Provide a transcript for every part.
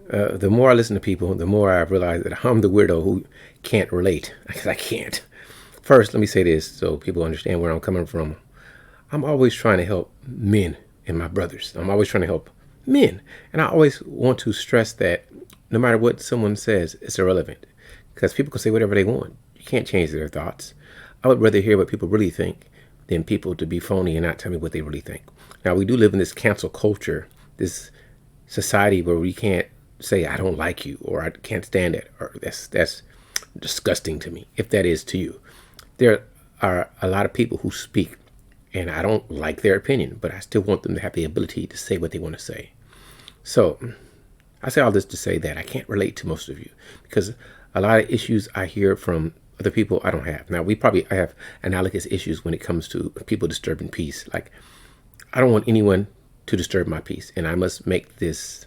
The more I listen to people, the more I realize that I'm the weirdo who can't relate, because I can't. First, let me say this so people understand where I'm coming from. I'm always trying to help men and my brothers. I'm always trying to help men. And I always want to stress that no matter what someone says, it's irrelevant. Because people can say whatever they want. You can't change their thoughts. I would rather hear what people really think than people to be phony and not tell me what they really think. Now, we do live in this cancel culture, this society where we can't say, I don't like you, or I can't stand it, or that's disgusting to me, if that is to you. There are a lot of people who speak, and I don't like their opinion, but I still want them to have the ability to say what they want to say. So I say all this to say that I can't relate to most of you, because a lot of issues I hear from other people I don't have. Now, I have analogous issues when it comes to people disturbing peace. Like, I don't want anyone to disturb my peace, and I must make this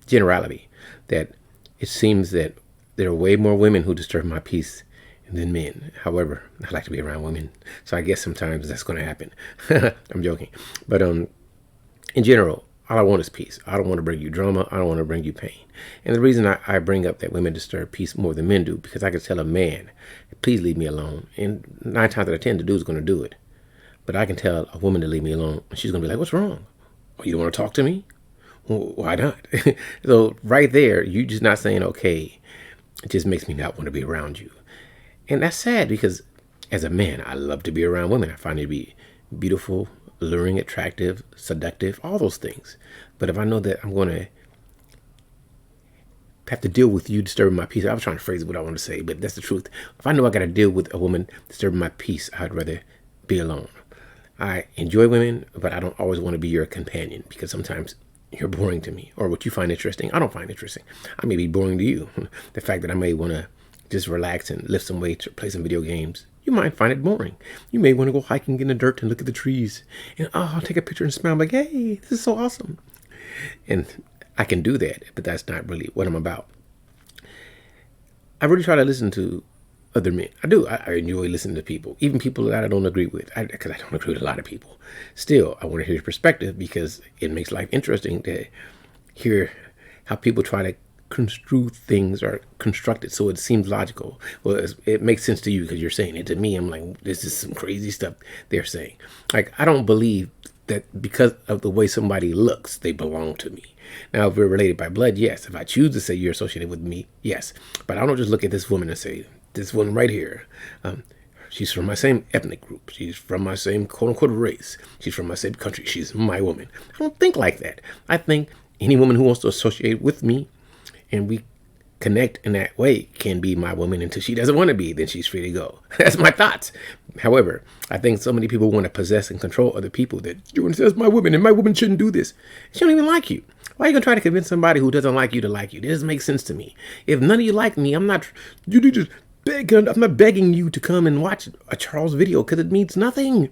generality that it seems that there are way more women who disturb my peace than men. However, I like to be around women, so I guess sometimes that's going to happen. I'm joking, but in general, all I want is peace. I don't want to bring you drama. I don't want to bring you pain. And the reason I bring up that women disturb peace more than men do, because I can tell a man, please leave me alone, and 9 times out of 10, the dude's going to do it. But I can tell a woman to leave me alone, and she's going to be like, what's wrong? Oh, you don't want to talk to me? Well, why not? So right there, you just not saying okay. It just makes me not want to be around you. And that's sad, because as a man, I love to be around women. I find it to be beautiful, alluring, attractive, seductive, all those things. But if I know that I'm going to have to deal with you disturbing my peace, I was trying to phrase what I want to say, but that's the truth. If I know I got to deal with a woman disturbing my peace, I'd rather be alone. I enjoy women, but I don't always want to be your companion, because sometimes you're boring to me, or what you find interesting, I don't find interesting. I may be boring to you. The fact that I may want to just relax and lift some weights or play some video games, you might find it boring. You may want to go hiking in the dirt and look at the trees, and I'll take a picture and smile like, hey, this is so awesome. And I can do that, but that's not really what I'm about. I really try to listen to other men. I do. I enjoy listening to people, even people that I don't agree with, because I don't agree with a lot of people. Still, I want to hear your perspective, because it makes life interesting to hear how people try to construe things or construct it so it seems logical. Well, it makes sense to you because you're saying it. To me, I'm like, this is some crazy stuff they're saying. Like, I don't believe that because of the way somebody looks, they belong to me. Now, if we're related by blood, yes. If I choose to say you're associated with me, yes. But I don't just look at this woman and say, this woman right here, she's from my same ethnic group. She's from my same quote-unquote race. She's from my same country. She's my woman. I don't think like that. I think any woman who wants to associate with me and we connect in that way can be my woman. Until she doesn't want to be, then she's free to go. That's my thoughts. However, I think so many people want to possess and control other people, that you want to say, that's my woman, and my woman shouldn't do this. She don't even like you. Why are you going to try to convince somebody who doesn't like you to like you? It doesn't make sense to me. If none of you like me, I'm not begging you to come and watch a Charles video, because it means nothing.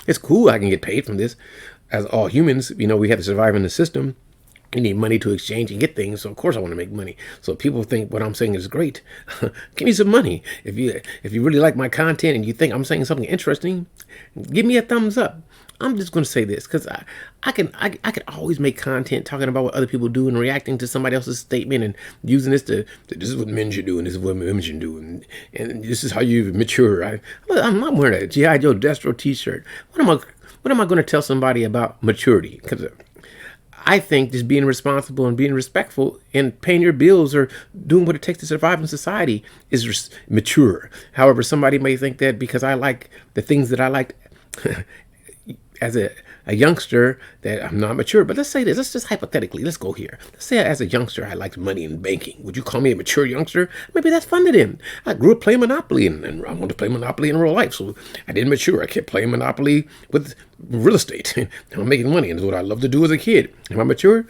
It's cool. I can get paid from this. As all humans, we have to survive in the system. You need money to exchange and get things, so of course I want to make money. So people think what I'm saying is great. Give me some money. If you really like my content and you think I'm saying something interesting, give me a thumbs up. I'm just going to say this, because I can always make content talking about what other people do and reacting to somebody else's statement and using this this is what men should do and this is what women should do, and this is how you mature. I'm not wearing a G.I. Joe Destro t-shirt. What am I going to tell somebody about maturity? Because I think just being responsible and being respectful and paying your bills or doing what it takes to survive in society is mature. However, somebody may think that because I like the things that I liked as a youngster, that I'm not mature. But let's say this. Let's just hypothetically, let's go here. Let's say as a youngster, I liked money and banking. Would you call me a mature youngster? Maybe that's fun to them. I grew up playing Monopoly, and I wanted to play Monopoly in real life. So I didn't mature. I kept playing Monopoly with real estate. I'm making money, and it's what I loved to do as a kid. Am I mature?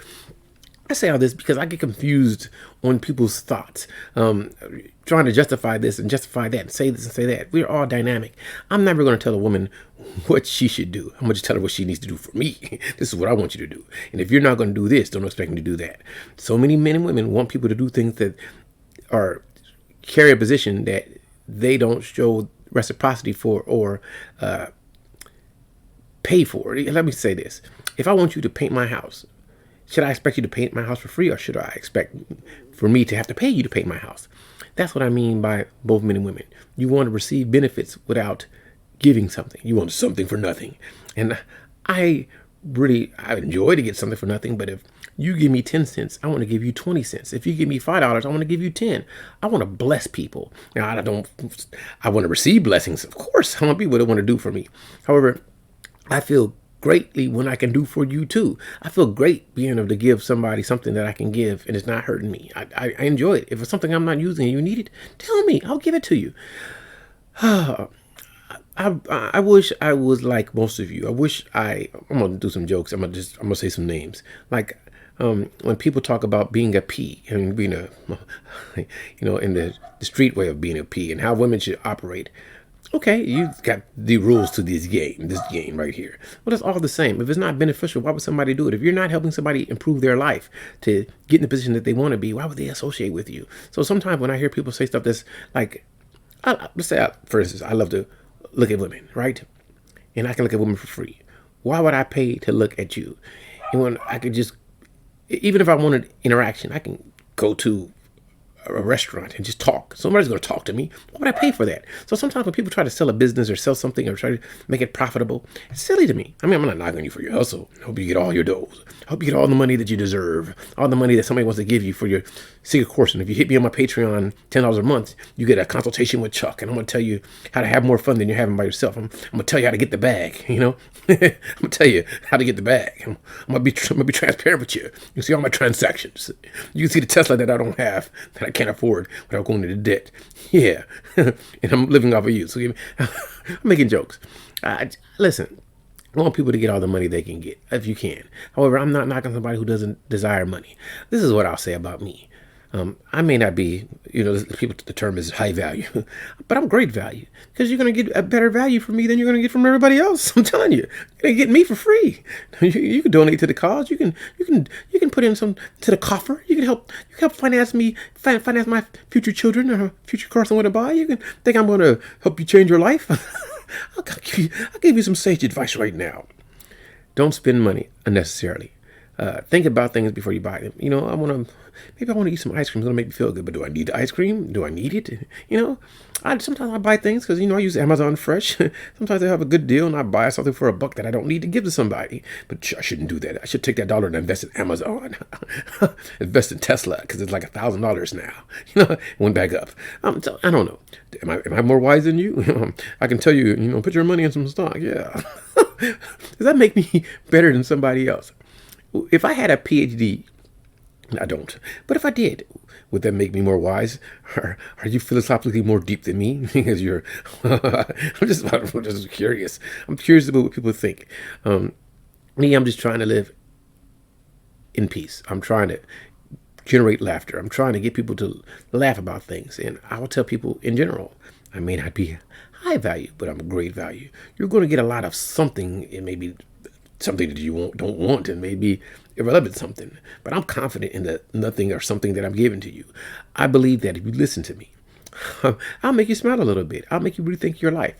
I say all this because I get confused on people's thoughts, trying to justify this and justify that, and say this and say that. We're all dynamic. I'm never going to tell a woman what she should do. I'm going to tell her what she needs to do for me. This is what I want you to do. And if you're not going to do this, don't expect me to do that. So many men and women want people to do things that are carry a position that they don't show reciprocity for or pay for. Let me say this. If I want you to paint my house, Should I expect you to paint my house for free, or should I expect for me to have to pay you to paint my house? That's what I mean by both men and women. You want to receive benefits without giving something. You want something for nothing. And I enjoy to get something for nothing, but if you give me 10 cents, I want to give you 20 cents. If you give me $5, I want to give you 10. I want to bless people. Now, I want to receive blessings. Of course, I want people to want to do for me. However, I feel greatly when I can do for you too. I feel great being able to give somebody something that I can give and it's not hurting me. I enjoy it. If it's something I'm not using and you need it, tell me. I'll give it to you. I wish I was like most of you. I'm gonna do some jokes. I'm gonna say some names. Like when people talk about being a P and being a, in the street way of being a P and how women should operate. Okay, you've got the rules to this game right here. Well, it's all the same. If it's not beneficial, why would somebody do it? If you're not helping somebody improve their life to get in the position that they want to be, why would they associate with you? So sometimes when I hear people say stuff that's like, let's say, for instance, I love to look at women, right? And I can look at women for free. Why would I pay to look at you? And when I could just, even if I wanted interaction, I can go to a restaurant and just talk. Somebody's going to talk to me. Why would I pay for that? So sometimes when people try to sell a business or sell something or try to make it profitable, it's silly to me. I mean, I'm not knocking you for your hustle. I hope you get all your doughs. I hope you get all the money that you deserve, all the money that somebody wants to give you for your secret course. And if you hit me on my Patreon, $10 a month, you get a consultation with Chuck. And I'm going to tell you how to have more fun than you're having by yourself. I'm going to tell you how to get the bag, I'm going to tell you how to get the bag. I'm going to be transparent with you. You can see all my transactions. You can see the Tesla that I don't have, that I can't afford without going into debt. Yeah. And I'm living off of you. So I'm making jokes. Listen, I want people to get all the money they can get, if you can. However, I'm not knocking somebody who doesn't desire money. This is what I'll say about me. I may not be, the term is high value, but I'm great value because you're going to get a better value from me than you're going to get from everybody else. I'm telling you, you're going to get me for free. You can donate to the cause. You can put in some to the coffer. You can help finance my future children or future cars I want to buy. You can think I'm going to help you change your life. I'll give you some sage advice right now. Don't spend money unnecessarily. Think about things before you buy them. Maybe I want to eat some ice cream. It's going to make me feel good. But do I need the ice cream? Do I need it? Sometimes I buy things because, I use Amazon Fresh. Sometimes they have a good deal and I buy something for $1 that I don't need to give to somebody. But I shouldn't do that. I should take that dollar and invest in Amazon. Invest in Tesla because it's like $1,000 now. It went back up. So I don't know. Am I more wise than you? I can tell you, put your money in some stock. Yeah. Does that make me better than somebody else? If I had a PhD, I don't, but if I did, would that make me more wise? Are you philosophically more deep than me? Because I'm just curious. I'm curious about what people think. I'm just trying to live in peace. I'm trying to generate laughter. I'm trying to get people to laugh about things. And I will tell people in general, I may not be high value, but I'm great value. You're going to get a lot of something. It may be something that you don't want and maybe irrelevant something, but I'm confident in the nothing or something that I'm giving to you. I believe that if you listen to me, I'll make you smile a little bit. I'll make you rethink your life.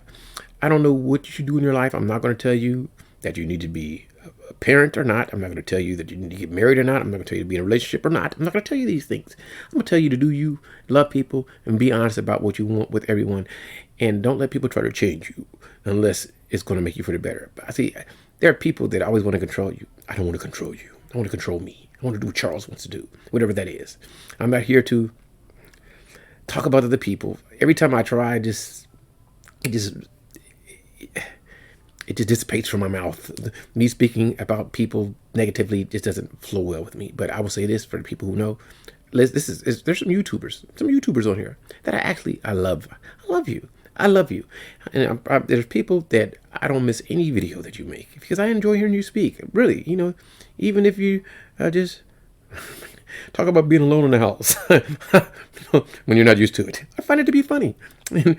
I don't know what you should do in your life. I'm not going to tell you that you need to be a parent or not. I'm not going to tell you that you need to get married or not. I'm not going to tell you to be in a relationship or not. I'm not going to tell you these things. I'm going to tell you to do you, love people, and be honest about what you want with everyone. And don't let people try to change you unless it's going to make you for the better. But I see, there are people that always want to control you. I don't want to control you. I want to control me. I want to do what Charles wants to do, whatever that is. I'm not here to talk about other people. Every time I try, it just dissipates from my mouth. Me speaking about people negatively just doesn't flow well with me. But I will say this for the people who know. There's some YouTubers on here that I love. I love you. I love you. And there's people that I don't miss any video that you make because I enjoy hearing you speak. Really, even if you just talk about being alone in the house when you're not used to it. I find it to be funny. And,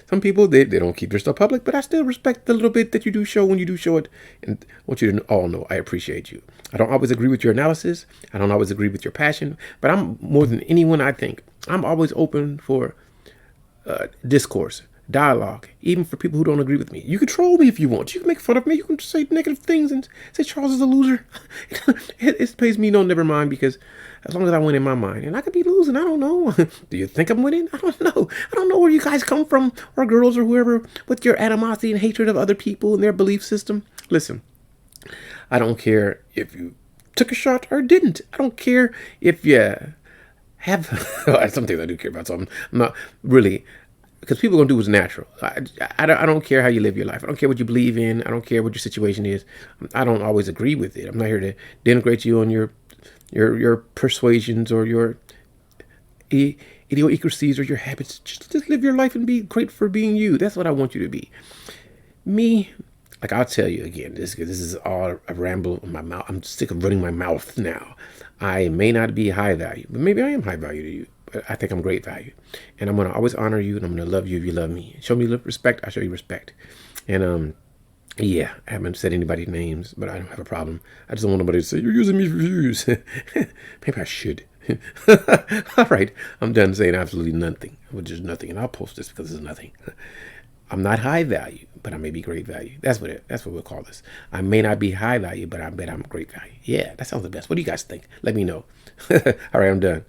some people, they don't keep their stuff public, but I still respect the little bit that you do show when you do show it. And I want you to all know I appreciate you. I don't always agree with your analysis. I don't always agree with your passion, but I'm more than anyone, I think. I'm always open for discourse, dialogue, even for people who don't agree with me. You can troll me if you want. You can make fun of me. You can say negative things and say Charles is a loser. It pays me no never mind, because as long as I win in my mind, and I could be losing, I don't know. Do you think I'm winning? I don't know. I don't know where you guys come from, or girls, or whoever, with your animosity and hatred of other people and their belief system. Listen, I don't care if you took a shot or didn't. I don't care if you have some things I do care about. So I'm not really, because people are gonna do what's natural. I don't care how you live your life. I don't care what you believe in. I don't care what your situation is. I don't always agree with it. I'm not here to denigrate you on your persuasions or your idiosyncrasies or your habits. Just live your life and be great for being you. That's what I want you to be. Me, like I'll tell you again, this is all a ramble in my mouth. I'm sick of running my mouth now. I may not be high value, but maybe I am high value to you. But I think I'm great value. And I'm going to always honor you, and I'm going to love you if you love me. Show me respect, I show you respect. And yeah, I haven't said anybody's names, but I don't have a problem. I just don't want nobody to say, you're using me for views. Maybe I should. All right, I'm done saying absolutely nothing. Which is nothing, and I'll post this because it's nothing. I'm not high value, but I may be great value. That's what we'll call this. I may not be high value, but I bet I'm great value. Yeah, that sounds the best. What do you guys think? Let me know. All right, I'm done.